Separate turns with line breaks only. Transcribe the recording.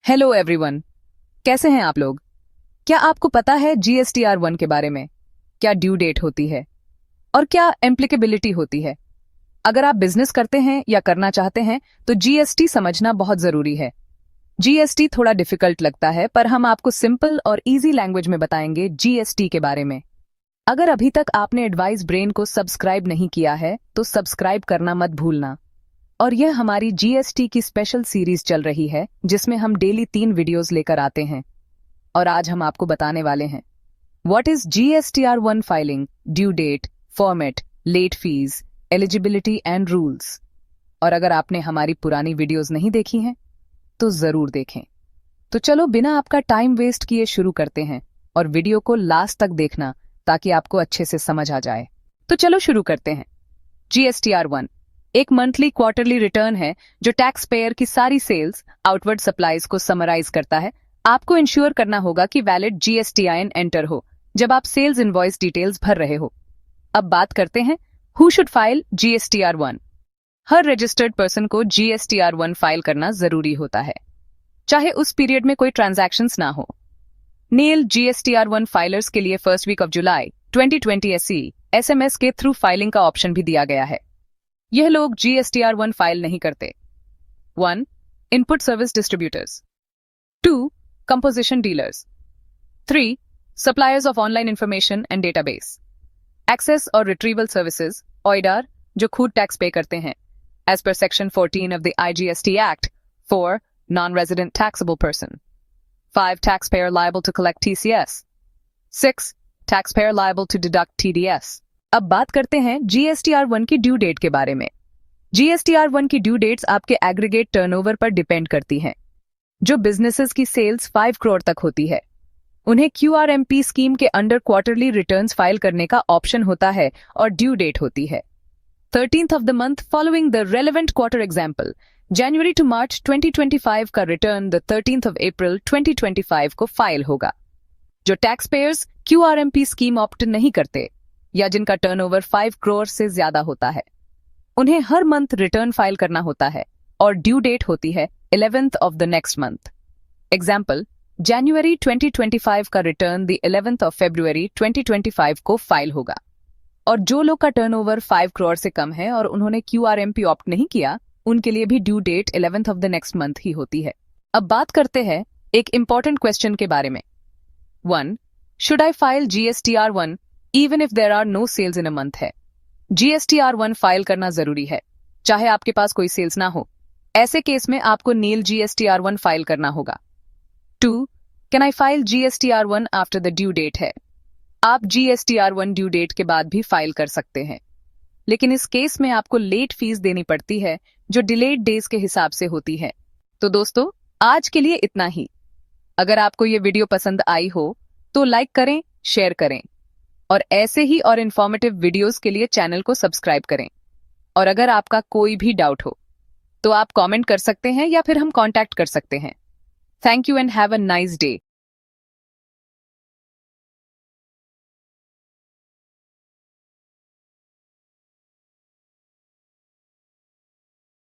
Hello everyone, कैसे हैं आप लोग। क्या आपको पता है GSTR1 के बारे में? क्या ड्यू डेट होती है और क्या एप्लीकेबिलिटी होती है? अगर आप बिजनेस करते हैं या करना चाहते हैं तो जीएसटी समझना बहुत जरूरी है। जीएसटी थोड़ा डिफिकल्ट लगता है, पर हम आपको सिंपल और इजी लैंग्वेज में बताएंगे जीएसटी के बारे में। अगर अभी तक आपने एडवाइस ब्रेन को सब्सक्राइब नहीं किया है तो सब्सक्राइब करना मत भूलना। और यह हमारी जीएसटी की स्पेशल सीरीज चल रही है जिसमें हम डेली 3 वीडियोस लेकर आते हैं। और आज हम आपको बताने वाले हैं what is GSTR1 filing, due date, format, late fees, eligibility and rules. और अगर आपने हमारी पुरानी वीडियोस नहीं देखी हैं तो जरूर देखें। तो चलो बिना आपका टाइम वेस्ट किए शुरू करते हैं और वीडियो को लास्ट तक देखना ताकि आपको अच्छे से समझ आ जाए। तो चलो शुरू करते हैं। GSTR1 एक मंथली क्वार्टरली रिटर्न है जो टैक्स पेयर की सारी सेल्स, आउटवर्ड सप्लाईज को समराइज करता है। आपको इंश्योर करना होगा कि वैलिड GSTIN एंटर हो जब आप सेल्स इनवॉइस डिटेल्स भर रहे हो। अब बात करते हैं who should file GSTR1। Her registered person को GSTR1 फाइल करना जरूरी होता है, चाहे उस पीरियड में कोई ट्रांजैक्शंस ना हो। नील GSTR1 फाइलर्स के लिए first week of July 2020 SMS के थ्रू फाइलिंग का ऑप्शन भी दिया गया है। यह लोग GSTR1 फाइल नहीं करते। 1. Input service distributors. 2. Composition dealers. 3. Suppliers of online information and database. Access और रिट्रीवल सर्विसेज ऑइडार जो खुद टैक्स पे करते हैं एज पर section 14 of the IGST act. 4. Non resident taxable person. 5. Tax payer liable to collect TCS। 6. Tax payer liable to deduct TDS। अब बात करते हैं GSTR1 की ड्यू डेट के बारे में। GSTR1 की ड्यू डेट्स आपके एग्रीगेट टर्नओवर पर डिपेंड करती हैं। जो बिजनेसेस की सेल्स 5 करोड़ तक होती है उन्हें QRMP स्कीम के अंडर क्वार्टरली रिटर्न्स फाइल करने का ऑप्शन होता है और ड्यू डेट होती है 13th of the month following the relevant quarter. Example, January to March 2025 का return the 13th of April 2025 को फाइल होगा। जो tax payers QRMP scheme opt नहीं करते या जिनका टर्नओवर 5 करोड़ से ज्यादा होता है उन्हें हर मंथ रिटर्न फाइल करना होता है और ड्यू डेट होती है 11th of the next month. Example, जनवरी 2025 का return the 11th of February 2025 को फाइल होगा। और जो लोग का टर्नओवर 5 करोड़ से कम है और उन्होंने QRMP ऑप्ट नहीं किया उनके लिए भी due date 11th of the next month ही होती है। अब बात करते हैं एक इंपॉर्टेंट क्वेश्चन के बारे में। 1. Should I file GSTR1 even if there are no sales in a month है। GSTR1 फाइल करना जरूरी है चाहे आपके पास कोई सेल्स ना हो। ऐसे केस में आपको नील GSTR1 फाइल करना होगा। 2. Can I file GSTR1 after the due date है। आप GSTR1 ड्यू डेट के बाद भी फाइल कर सकते हैं, लेकिन इस केस में आपको लेट फीस देनी पड़ती है जो डिलेड डेज के हिसाब से होती है। तो दोस्तों, आज के लिए इतना ही। अगर आपको ये वीडियो पसंद आई हो तो लाइक करें, शेयर करें और ऐसे ही और इन्फॉर्मेटिव वीडियोस के लिए चैनल को सब्सक्राइब करें। और अगर आपका कोई भी डाउट हो तो आप कमेंट कर सकते हैं या फिर हम कांटेक्ट कर सकते हैं। Thank you and have a nice day.